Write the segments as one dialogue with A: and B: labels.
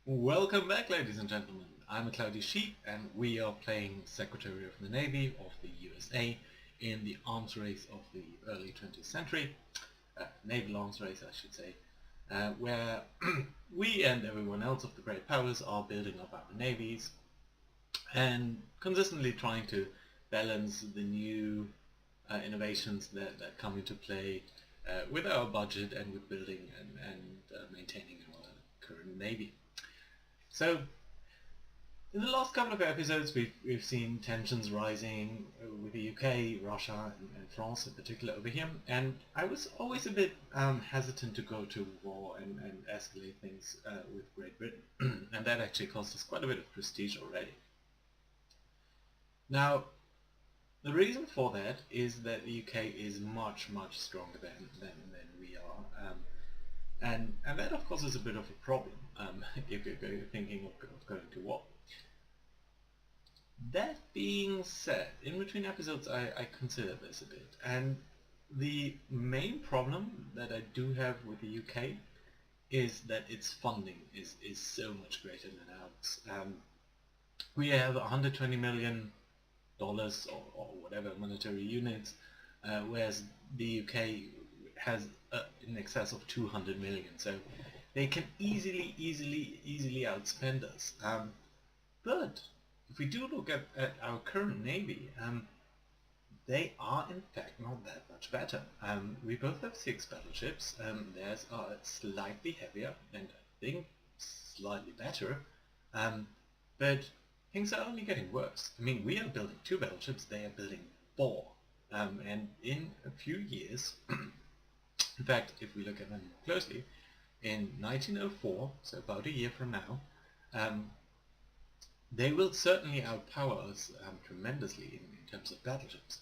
A: Welcome back, ladies and gentlemen. I'm a Cloudy Sheep, and we are playing Secretary of the Navy of the USA in the arms race of the early 20th century, naval arms race, I should say, where we and everyone else of the great powers are building up our navies and consistently trying to balance the new innovations that come into play with our budget and with building and maintaining our current navy. So, in the last couple of episodes, we've seen tensions rising with the UK, Russia, and France in particular over here, and I was always a bit hesitant to go to war and escalate things with Great Britain, and that actually cost us quite a bit of prestige already. Now, the reason for that is that the UK is much stronger than we are, and that of course is a bit of a problem if you're thinking of going to war. That being said, in between episodes I consider this a bit, and the main problem that I do have with the UK is that its funding is so much greater than ours. We have $120 million or whatever monetary units, whereas the UK has in excess of 200 million, so they can easily outspend us. But if we do look at our current navy, they are in fact not that much better. We both have 6 battleships. Theirs are slightly heavier and I think slightly better, but things are only getting worse. I mean, we are building 2 battleships, they are building 4, and in a few years, in fact, if we look at them more closely, in 1904, so about a year from now, they will certainly outpower us tremendously in terms of battleships.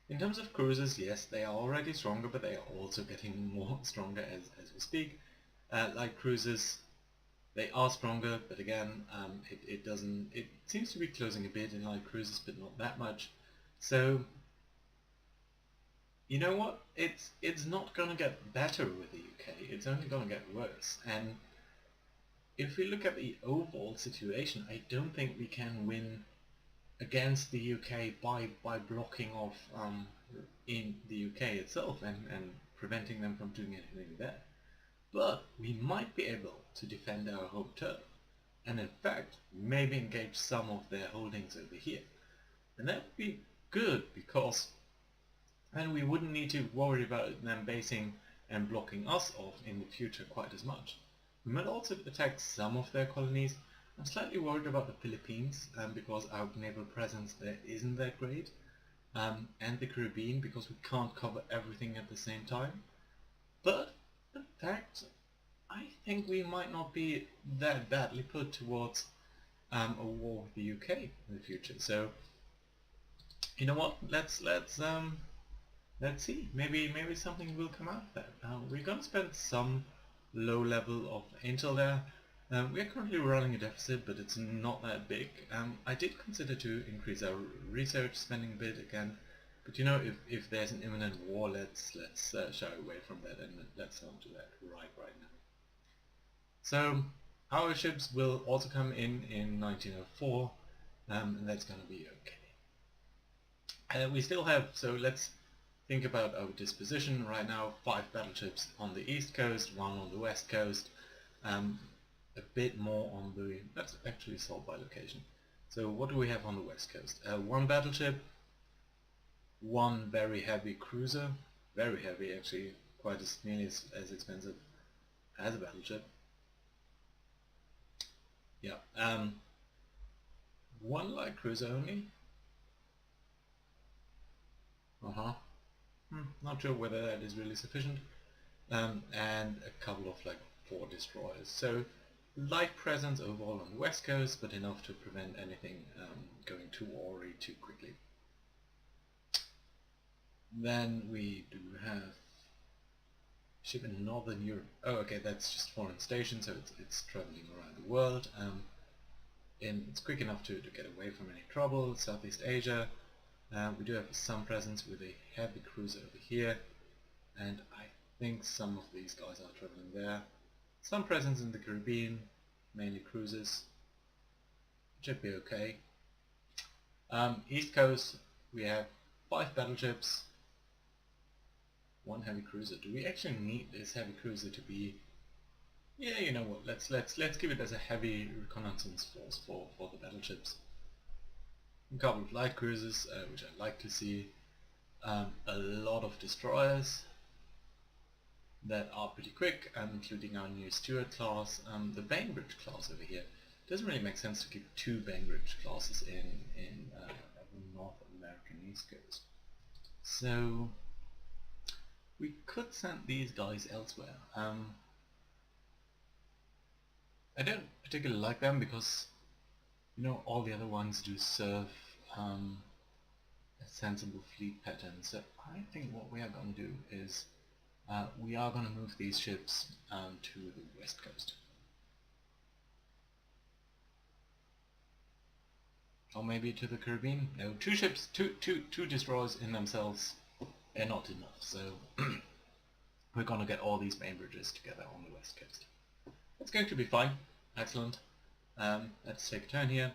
A: In terms of cruisers, yes, they are already stronger, but they are also getting more stronger as we speak. Light cruisers, they are stronger, but again, it seems to be closing a bit in light cruisers, but not that much. So, you know what? It's not gonna get better with the UK. It's only gonna get worse. And if we look at the overall situation, I don't think we can win against the UK by blocking off in the UK itself and preventing them from doing anything there. But we might be able to defend our home turf, and in fact maybe engage some of their holdings over here. And that would be good because then we wouldn't need to worry about them basing and blocking us off in the future quite as much. We might also attack some of their colonies. I'm slightly worried about the Philippines because our naval presence there isn't that great, and the Caribbean because we can't cover everything at the same time. But in fact, I think we might not be that badly put towards a war with the UK in the future. So you know what? Let's see. Maybe something will come out of that. We're gonna spend some low level of intel there. We are currently running a deficit, but it's not that big. I did consider to increase our research spending a bit again, but you know, if there's an imminent war, let's shy away from that and let's not do that right now. So our ships will also come in 1904, and that's gonna be okay. We still have, so let's think about our disposition right now. 5 battleships on the east coast, 1 on the west coast, a bit more on the, let's actually sort by location. So what do we have on the west coast? 1 battleship, 1 very heavy cruiser, very heavy actually, quite as nearly as expensive as a battleship. Yeah, 1 light cruiser only. Not sure whether that is really sufficient. And a couple of like 4 destroyers. So light presence overall on the west coast, but enough to prevent anything going too awry too quickly. Then we do have ship in Northern Europe. Oh, okay, that's just foreign station, so it's traveling around the world. And it's quick enough to get away from any trouble. Southeast Asia. We do have some presence with a heavy cruiser over here, and I think some of these guys are traveling there. Some presence in the Caribbean, mainly cruisers. Should be okay. East Coast, we have 5 battleships, 1 heavy cruiser. Do we actually need this heavy cruiser to be? Yeah, you know what? Let's give it as a heavy reconnaissance force for the battleships. A couple of light cruisers, which I'd like to see. A lot of destroyers that are pretty quick, including our new Stuart class. The Bainbridge class over here. Doesn't really make sense to keep 2 Bainbridge classes in the North American East Coast. So we could send these guys elsewhere. I don't particularly like them because, you know, all the other ones do serve a sensible fleet pattern. So I think what we are going to do is we are going to move these ships to the west coast. Or maybe to the Caribbean. No, 2 ships, two destroyers in themselves are not enough. So we're going to get all these main bridges together on the west coast. It's going to be fine. Excellent. Let's take a turn here.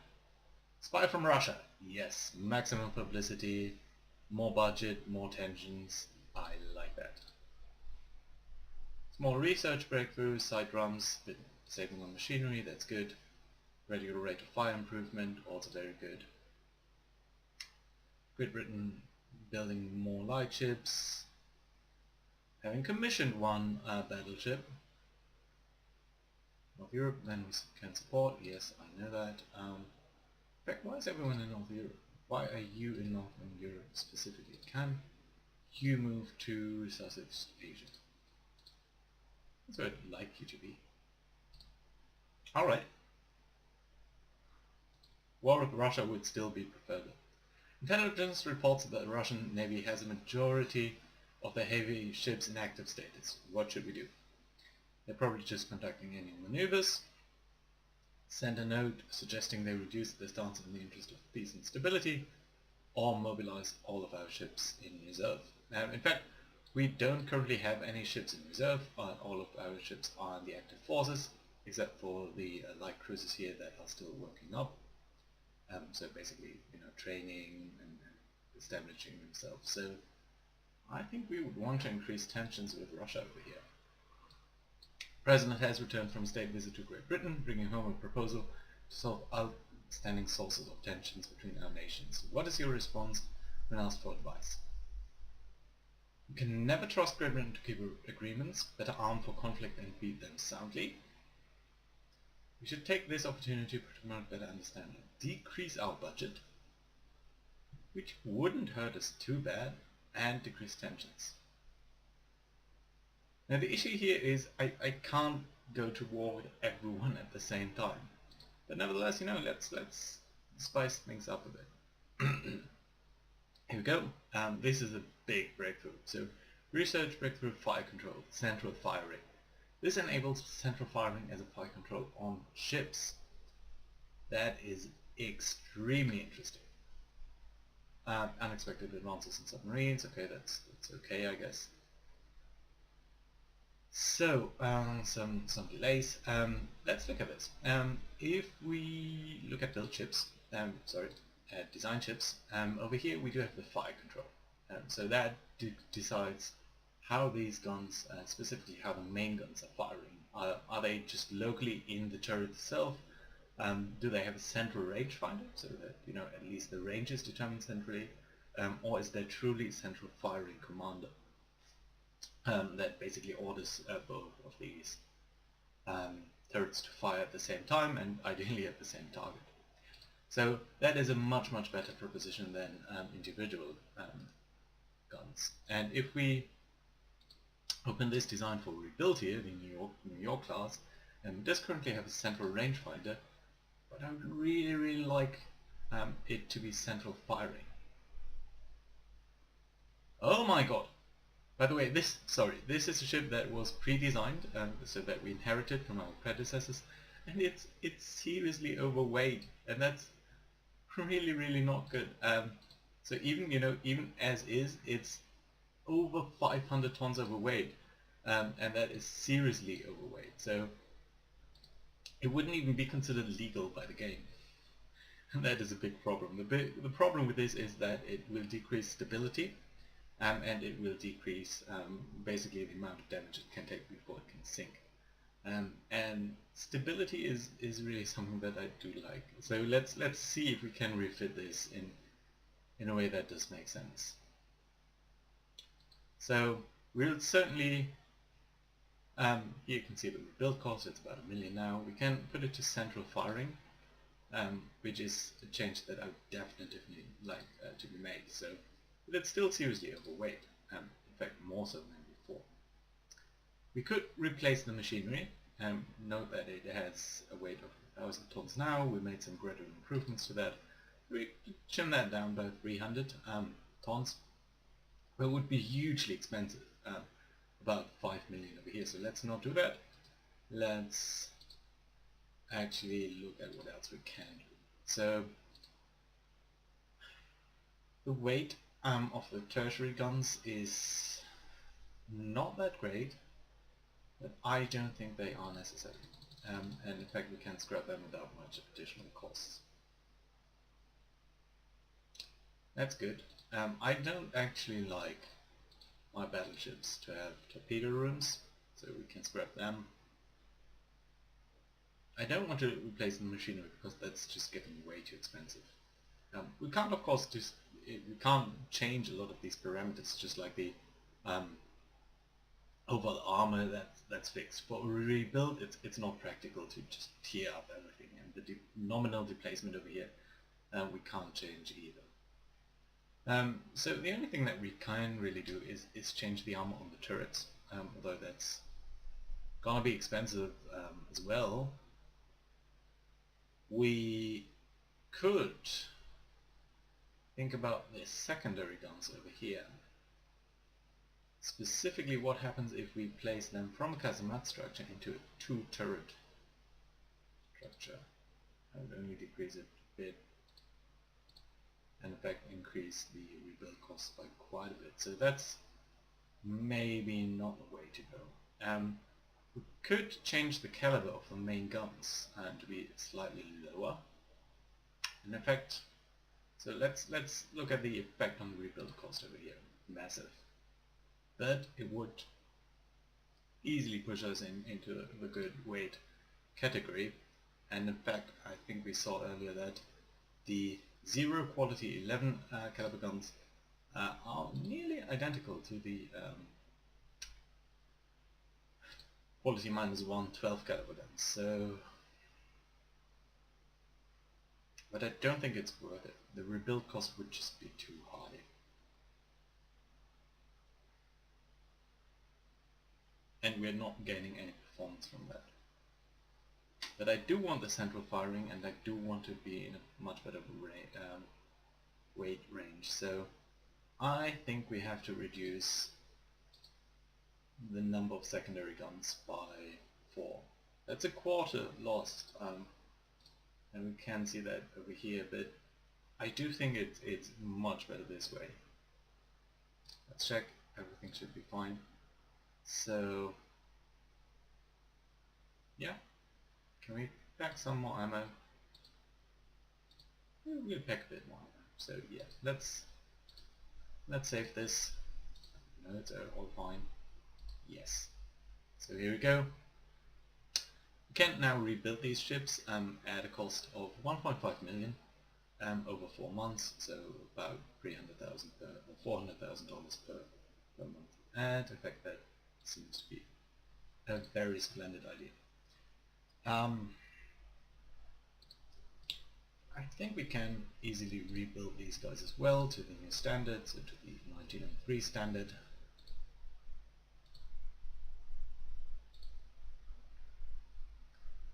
A: Spy from Russia. Yes, maximum publicity, more budget, more tensions. I like that. Small research breakthroughs, side drums, bit saving on machinery, that's good. Regular rate of fire improvement, also very good. Great Britain building more light ships. Having commissioned 1 battleship. North Europe then we can support, yes, I know that. In fact, why is everyone in North Europe? Why are you in Northern Europe specifically? Can you move to Southeast Asia? That's where I'd like you to be. Alright. War with Russia would still be preferable. Intelligence reports that the Russian Navy has a majority of their heavy ships in active status. What should we do? They're probably just conducting any maneuvers. Send a note suggesting they reduce their stance in the interest of peace and stability, or mobilize all of our ships in reserve. In fact, we don't currently have any ships in reserve. All of our ships are in the active forces, except for the light cruisers here that are still working up. So basically, you know, training and establishing themselves. So I think we would want to increase tensions with Russia over here. President has returned from a state visit to Great Britain, bringing home a proposal to solve outstanding sources of tensions between our nations. What is your response when asked for advice? You can never trust Great Britain to keep agreements, better arm for conflict and beat them soundly. We should take this opportunity to promote better understanding. Decrease our budget, which wouldn't hurt us too bad, and decrease tensions. Now the issue here is I can't go to war with everyone at the same time. But nevertheless, you know, let's spice things up a bit. Here we go. This is a big breakthrough. So research breakthrough fire control, central firing. This enables central firing as a fire control on ships. That is extremely interesting. Unexpected advances in submarines. Okay, that's okay, I guess. So some delays. Let's look at this. If we look at build ships, design ships, over here we do have the fire control. So that decides how these guns, specifically how the main guns are firing. Are they just locally in the turret itself? Do they have a central rangefinder, so that, you know, at least the range is determined centrally, or is there truly a central firing commander that basically orders both of these turrets to fire at the same time and ideally at the same target? So that is a much better proposition than individual guns. And if we open this design for rebuild here, the New York class, and it does currently have a central rangefinder, but I would really like it to be central firing. Oh my god! By the way, this is a ship that was pre-designed, so that we inherited from our predecessors, and it's seriously overweight, and that's really not good. So even as is, it's over 500 tons overweight, and that is seriously overweight. So it wouldn't even be considered legal by the game. And that is a big problem. The problem with this is that it will decrease stability, and it will decrease basically the amount of damage it can take before it can sink. And stability is really something that I do like. So let's see if we can refit this in a way that does make sense. So we'll certainly, here you can see the rebuild cost, it's about $1 million now. We can put it to central firing, which is a change that I would definitely like to be made. So, but it's still seriously overweight, in fact more so than before. We could replace the machinery, and note that it has a weight of 1,000 tons now. We made some gradual improvements to that. We trim that down by 300 tons, but it would be hugely expensive, about 5 million over here, so let's not do that. Let's actually look at what else we can do. So the weight of the tertiary guns is not that great, but I don't think they are necessary, and in fact we can scrap them without much additional costs. That's good. I don't actually like my battleships to have torpedo rooms, so we can scrap them. I don't want to replace the machinery because that's just getting way too expensive. We can't, of course, we can't change a lot of these parameters, just like the overall armor that's fixed. For a rebuild, it's not practical to just tear up everything, and the nominal displacement over here we can't change either. So the only thing that we can really do is change the armor on the turrets, although that's gonna be expensive as well. We could think about the secondary guns over here. Specifically, what happens if we place them from a casemate structure into a two-turret structure? I would only decrease it a bit, and in fact increase the rebuild costs by quite a bit. So that's maybe not the way to go. We could change the caliber of the main guns to be slightly lower. And in fact, so let's look at the effect on the rebuild cost over here. Massive. But it would easily push us into the good weight category. And in fact, I think we saw earlier that the 0 quality 11 caliber guns are nearly identical to the quality -1 12 caliber guns. So, but I don't think it's worth it. The rebuild cost would just be too high. And we're not gaining any performance from that. But I do want the central firing, and I do want to be in a much better weight range. So I think we have to reduce the number of secondary guns by 4. That's a quarter lost, and we can see that over here, but I do think it's much better this way. Let's check, everything should be fine. So yeah, can we pack some more ammo? We'll pack a bit more ammo. So yeah, let's save this. No, it's all fine. Yes. So here we go. We can now rebuild these ships at a cost of 1.5 million over 4 months, so about $300,000 or $400,000 per month. And in fact, that seems to be a very splendid idea. I think we can easily rebuild these guys as well to the new standard, so to the 1903 standard.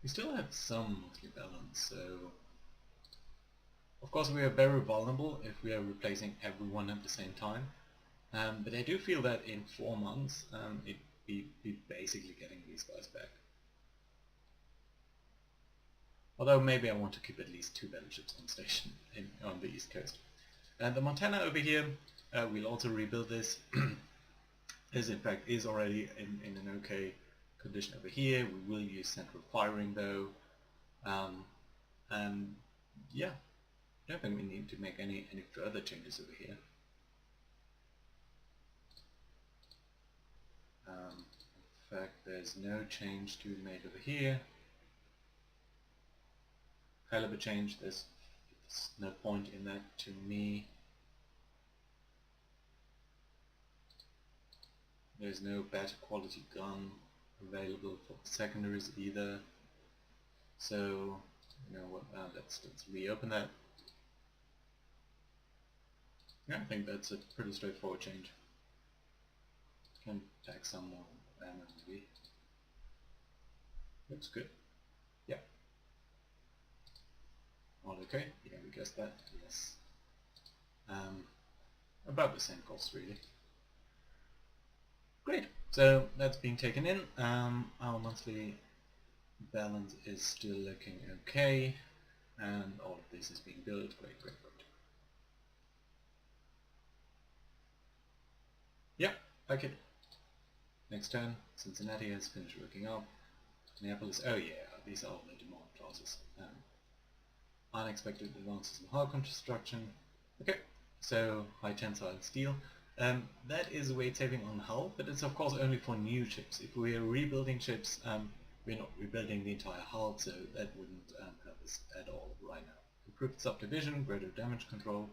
A: We still have some mostly balance, so of course we are very vulnerable if we are replacing everyone at the same time, but I do feel that in 4 months it'd be basically getting these guys back. Although maybe I want to keep at least 2 battleships on station on the east coast. And the Montana over here, we'll also rebuild this. This in fact is already in an okay condition over here. We will use central firing though, And yeah, I don't think we need to make any further changes over here. In fact, there's no change to be made over here. Caliber change, there's no point in that to me. There's no better quality gun available for secondaries either. So, you know what, let's reopen that. Yeah, I think that's a pretty straightforward change. Can pack some more ammo maybe. Looks good. Yeah. All okay? Yeah, we guessed that. Yes. About the same cost really. Great. So that's being taken in. Our monthly balance is still looking okay, and all of this is being built. Great, great, great. Yeah, like it. Next turn, Cincinnati has finished working up. Minneapolis, oh yeah, these are all the demand clauses. Unexpected advances in hull construction. Okay, so high tensile steel. That is weight saving on hull, but it's of course only for new ships. If we are rebuilding ships, we're not rebuilding the entire hull, so that wouldn't help us at all right now. Improved subdivision, greater damage control,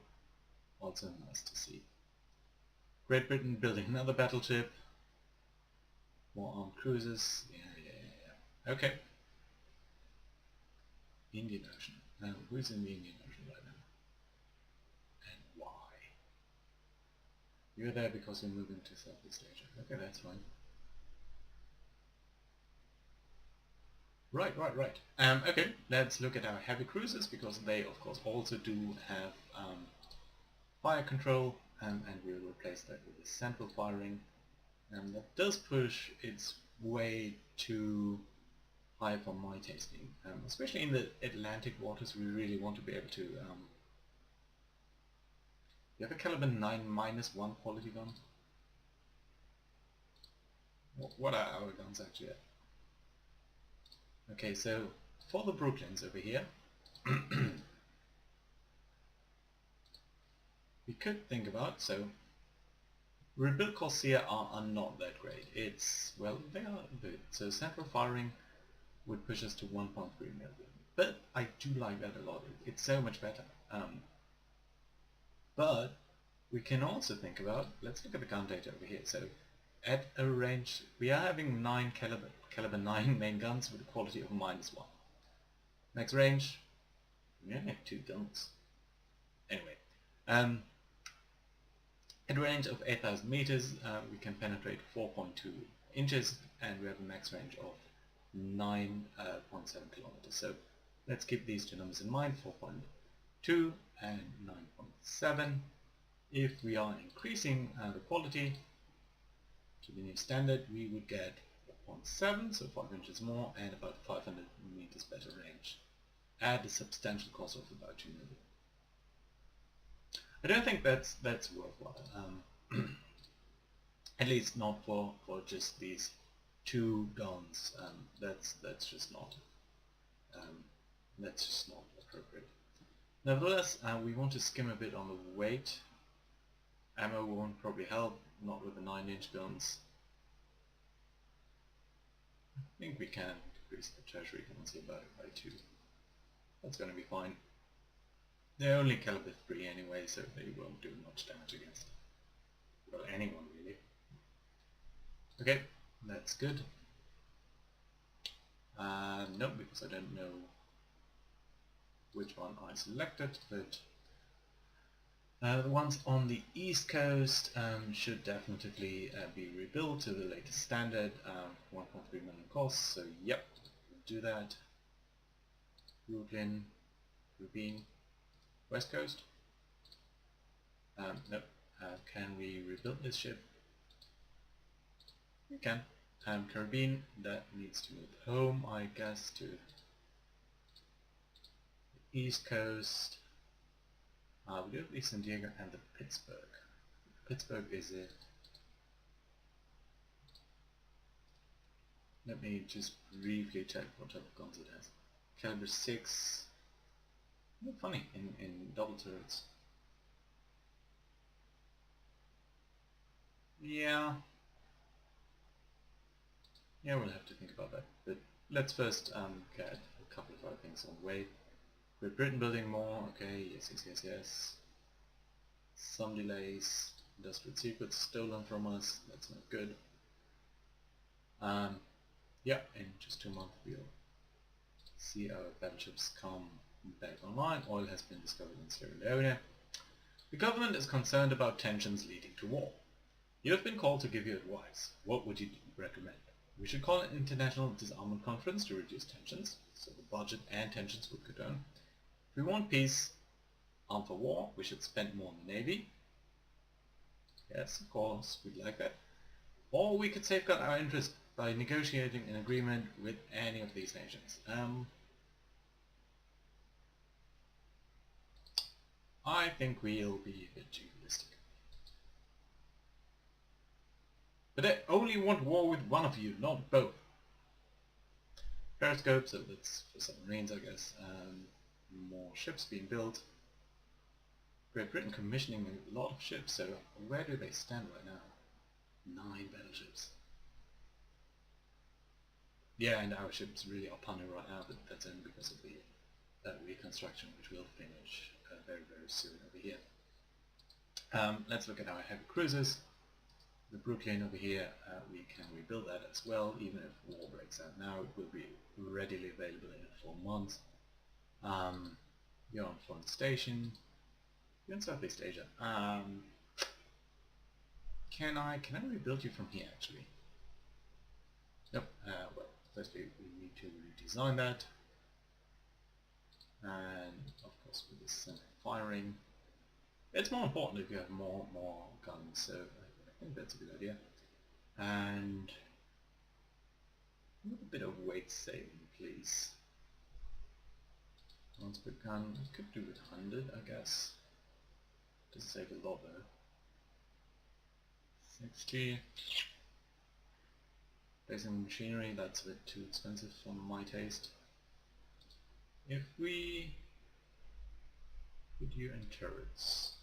A: also nice to see. Great Britain building another battleship, more armed cruisers, yeah. Okay. Indian Ocean. Who's in the Indian Ocean right now? And why? You're there because you're moving to Southeast Asia. Okay, that's fine. Right. Okay, let's look at our heavy cruisers, because they of course also do have fire control, and we'll replace that with a central firing. That does push its way too high for my tasting. Especially in the Atlantic waters, we really want to be able to... you have a caliber 9 -1 quality gun? What are our guns actually at? Okay, so for the Brooklyns over here, we could think about, so rebuild costs here are not that great. It's, well, they are good. So central firing would push us to 1.3 million. But I do like that a lot. It's so much better. But we can also think about, let's look at the gun data over here. So at a range, we are having 9 caliber 9 main guns with a quality of -1. Max range, we only have 2 guns. Anyway, at a range of 8,000 meters, we can penetrate 4.2 inches, and we have a max range of 9.7 kilometers. So let's keep these two numbers in mind, 4.2 and 9.7. If we are increasing the quality to the new standard, we would get 4.7, so 5 inches more, and about 500 meters better range, at a substantial cost of about 2 million. I don't think that's worthwhile. At least not for just these 2 guns. That's just not appropriate. Nevertheless, we want to skim a bit on the weight. Ammo won't probably help, not with the 9-inch guns. I think we can decrease the tertiary guns here by 2. That's going to be fine. They're only caliber 3 anyway, so they won't do much damage against, well, anyone really. Okay, that's good. No, because I don't know which one I selected, but the ones on the east coast should definitely be rebuilt to the latest standard, 1.3 million costs, so yep, we'll do that. Brooklyn, Rubin, west coast. Nope. Can we rebuild this ship? We can. Caribbean, that needs to move home, I guess, to the east coast. We do have the San Diego and the Pittsburgh. Pittsburgh is it. Let me just briefly check what type of guns it has. caliber 6. Funny in double turrets. Yeah. Yeah, we'll have to think about that. But let's first get a couple of other things on the way. Great Britain building more. Okay, yes, yes, yes, yes. Some delays. Industrial secrets stolen from us. That's not good. Yeah, in just 2 months we'll see our battleships come back online. Oil has been discovered in Sierra Leone. The government is concerned about tensions leading to war. You have been called to give you advice. What would you recommend? We should call an international disarmament conference to reduce tensions, so the budget and tensions would go down. If we want peace, arm for war, we should spend more on the navy. Yes, of course, we'd like that. Or we could safeguard our interest by negotiating an agreement with any of these nations. I think we'll be a bit too realistic. But I only want war with one of you, not both. Periscope, so that's for submarines, I guess. More ships being built. Great Britain commissioning a lot of ships, so where do they stand right now? 9 battleships. Yeah, and our ship's really up under right now, but that's only because of the reconstruction, which will finish very, very soon over here. Let's look at our heavy cruisers. The Brooklyn over here, we can rebuild that as well, even if war breaks out now. It will be readily available in 4 months. You're on Foreign Station. You're in Southeast Asia. Can I rebuild you from here, actually? Nope. Well, firstly we need to redesign that. And of course with the center firing, it's more important if you have more guns, so I think that's a good idea. And a little bit of weight saving, please. Once per gun, I could do with 100, I guess. Doesn't save a lot though. 60. Basic machinery, that's a bit too expensive for my taste. If we put you in turrets,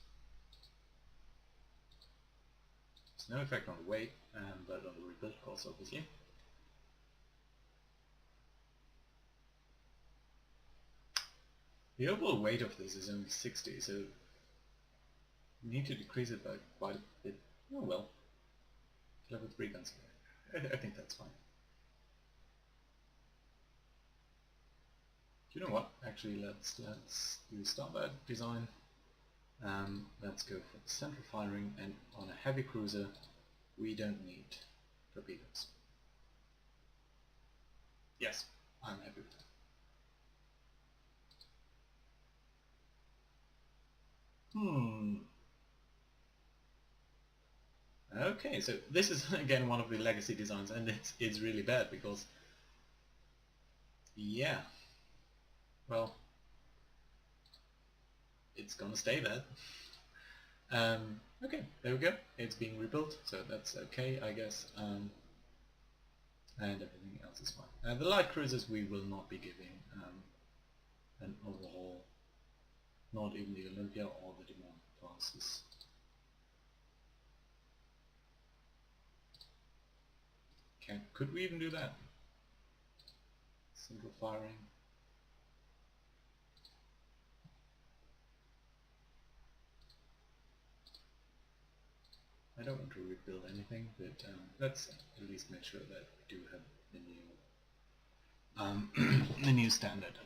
A: there's no effect on the weight, but on the rebuild cost obviously. The overall weight of this is only 60, so we need to decrease it by quite a bit. Oh well. Level 3 guns. I think that's fine. Do you know what? Actually, let's restart that design. Let's go for the central firing, and on a heavy cruiser, we don't need torpedoes. Yes, I'm happy with that. Okay, so this is again one of the legacy designs, and it's really bad because, yeah, well, it's gonna stay there. Okay, there we go. It's being rebuilt, so that's okay, I guess. And everything else is fine. The light cruisers we will not be giving an overhaul, not even the Olympia or the Demand classes. Could we even do that? Single firing. I don't want to rebuild anything, but let's at least make sure that we do have the new the new standard.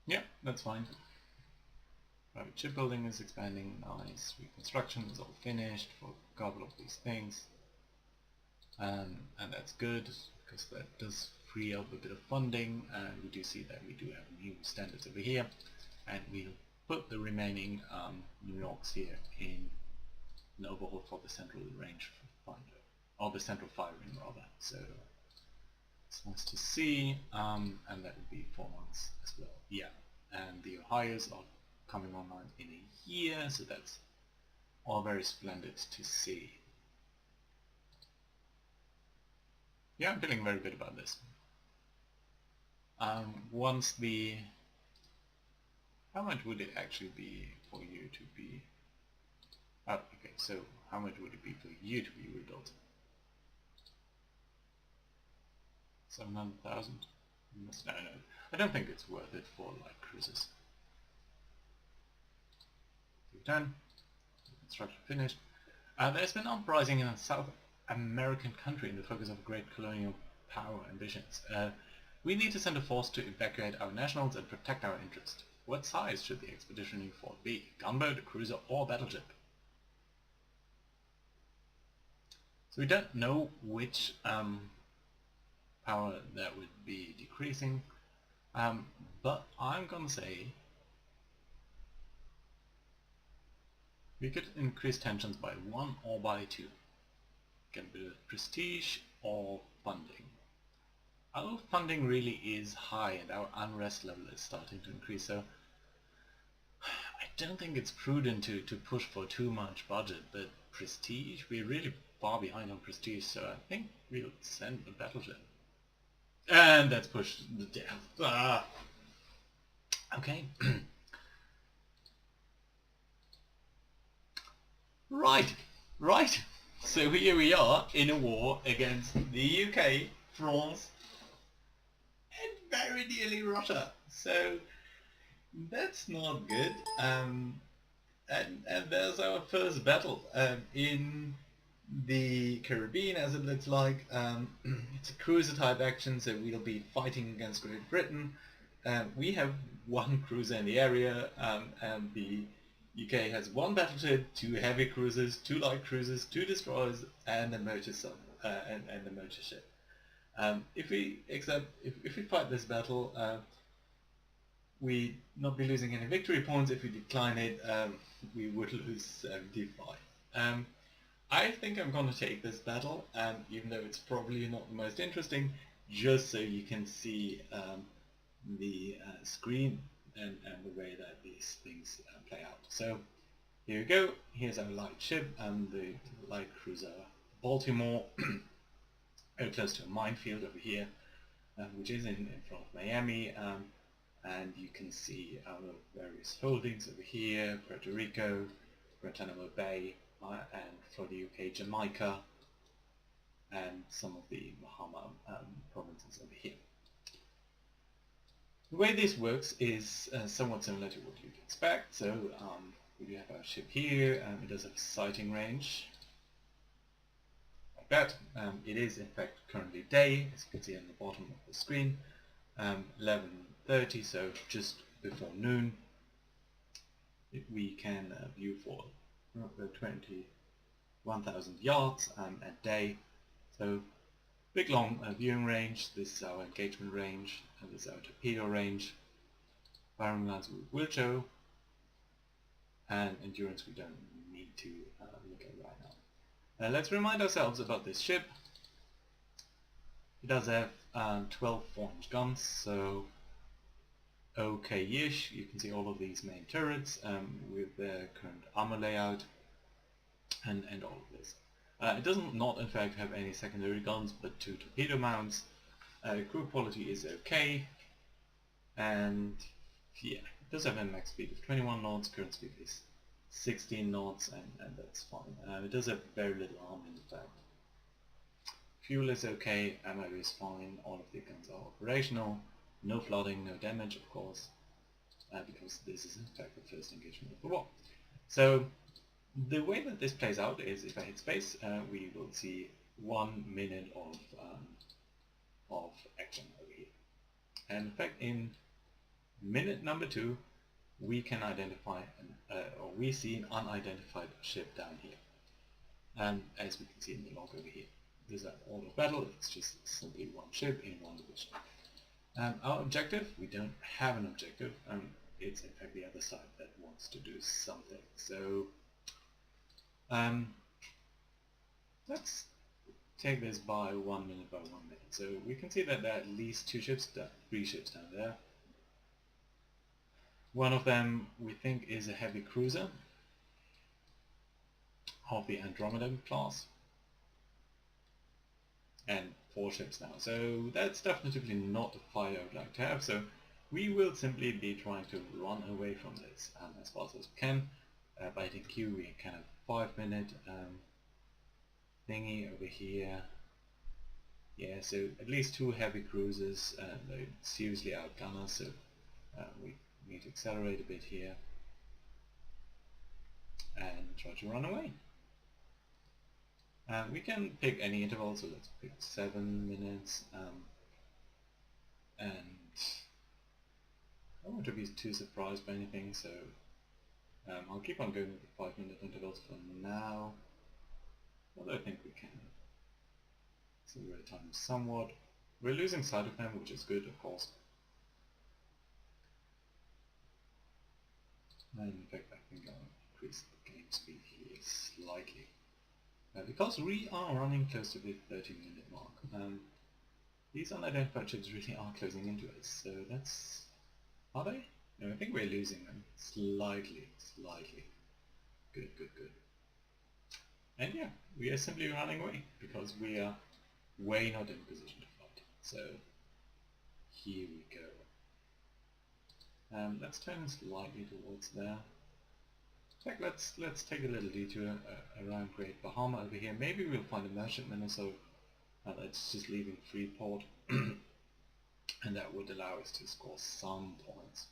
A: Yeah, that's fine. Private shipbuilding is expanding, nice. Reconstruction is all finished for a couple of these things. And that's good, because that does free up a bit of funding, and we do see that we do have new standards over here. And we'll put the remaining New Yorks here in an overhaul for the central range finder, or the central firing rather. So it's nice to see, and that would be 4 months as well. Yeah, and the Ohios are coming online in a year, so that's all very splendid to see. Yeah, I'm feeling very good about this. Once the... How much would it actually be for you to be... Oh, okay, so how much would it be for you to be rebuilt? 700,000? No, no. I don't think it's worth it for light cruisers. Done. Construction finished. There's been uprising in a South American country in the focus of great colonial power ambitions. We need to send a force to evacuate our nationals and protect our interest. What size should the expeditionary force be? Gunboat, a cruiser, or battleship? So we don't know which power that would be decreasing, but I'm gonna say we could increase tensions by 1 or by 2. Get a bit of prestige or funding. Our funding really is high and our unrest level is starting to increase, so I don't think it's prudent to push for too much budget, but prestige, we're really far behind on prestige, so I think we'll send a battleship. And that's pushed the death. Okay. Right. So here we are in a war against the UK, France, and very nearly Russia. So that's not good. And there's our first battle in the Caribbean, as it looks like. It's a cruiser type action, so we'll be fighting against Great Britain. We have one cruiser in the area, and the UK has one battleship, 2 heavy cruisers, 2 light cruisers, 2 destroyers, and a motor sub and a motor ship. If we fight this battle, we'd not be losing any victory points. If we decline it, we would lose 75. I think I'm going to take this battle, even though it's probably not the most interesting, just so you can see the screen and the way that these things play out. So here we go. Here's our light ship, the light cruiser Baltimore, very close to a minefield over here, which is in front of Miami, and you can see our various holdings over here: Puerto Rico, Guantanamo Bay, and for the UK, Jamaica, and some of the Bahama provinces over here. The way this works is somewhat similar to what you'd expect. So we have our ship here, it does have a sighting range, like that. It is in fact currently day, as you can see on the bottom of the screen, 11:30, so just before noon. We can view for 21,000 yards a day. So big long viewing range. This is our engagement range, and this is our torpedo range. Firing lines we will show, and endurance we don't need to look at right now. Let's remind ourselves about this ship. It does have 12 4-inch guns, so okay-ish. You can see all of these main turrets with their current armor layout and all of this. It doesn't not in fact have any secondary guns, but 2 torpedo mounts. Crew quality is okay, and yeah, it does have a max speed of 21 knots, current speed is 16 knots, and that's fine. It does have very little armor in fact. Fuel is okay, ammo is fine, all of the guns are operational, no flooding, no damage of course, because this is in fact the first engagement of the war. So the way that this plays out is, if I hit space, we will see 1 minute of action over here. And in fact, in minute number 2, we can identify, or we see an unidentified ship down here. And as we can see in the log over here, this is an order of battle. It's just simply one ship in one division. Our objective, we don't have an objective. It's in fact the other side that wants to do something. So let's take this by 1 minute by 1 minute. So we can see that there are at least 3 ships down there. One of them we think is a heavy cruiser of the Andromeda class, and 4 ships now. So that's definitely not the fight I would like to have. So we will simply be trying to run away from this as fast as we can. By hitting Q, we kind of 5-minute thingy over here. Yeah, so at least 2 heavy cruisers. They seriously outgun us, so we need to accelerate a bit here and try to run away. We can pick any interval, so let's pick 7 minutes, and I don't want to be too surprised by anything, so I'll keep on going with the 5-minute intervals for now, although I think we can accelerate time somewhat. We're losing sight of them, which is good, of course. And in fact, I think I'll increase the game speed here slightly. Because we are running close to the 30-minute mark. These unidentified ships really are closing into us, so that's... Are they? No, I think we're losing them. Slightly. Good. And yeah, we are simply running away, because we are way not in position to fight. So, here we go. Let's turn slightly towards there. In fact, let's take a little detour around Great Bahama over here. Maybe we'll find a merchantman or so that's just leaving Freeport, and that would allow us to score some points.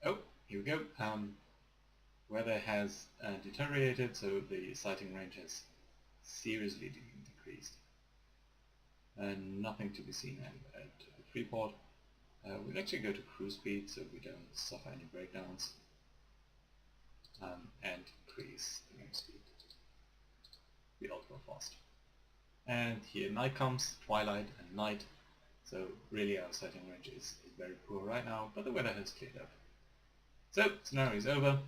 A: Oh, here we go. Weather has deteriorated, so the sighting range has seriously decreased. Nothing to be seen at Freeport. We'll actually go to cruise speed so we don't suffer any breakdowns. And increase the game speed. We all go fast. And here night comes, twilight and night. So really our sighting range is very poor right now, but the weather has cleared up. So scenario is over,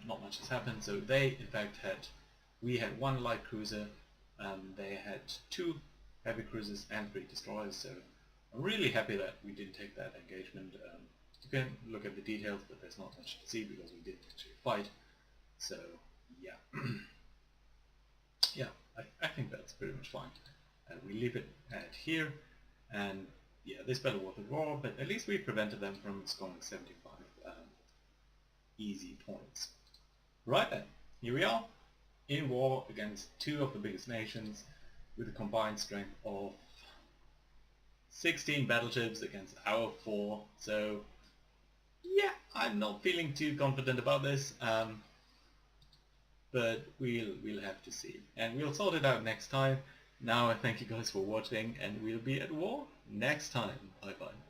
A: not much has happened. So they in fact we had 1 light cruiser, they had 2 heavy cruisers and 3 destroyers, so I'm really happy that we didn't take that engagement. You can look at the details, but there's not much to see because we didn't actually fight. So yeah, yeah, I think that's pretty much fine. We leave it at here, and yeah, this battle was a war, but at least we prevented them from scoring 75 easy points. Right then, here we are in war against 2 of the biggest nations with a combined strength of 16 battleships against our 4. So yeah, I'm not feeling too confident about this, but we'll have to see, and we'll sort it out next time. Now I thank you guys for watching, and we'll be at war next time. Bye bye.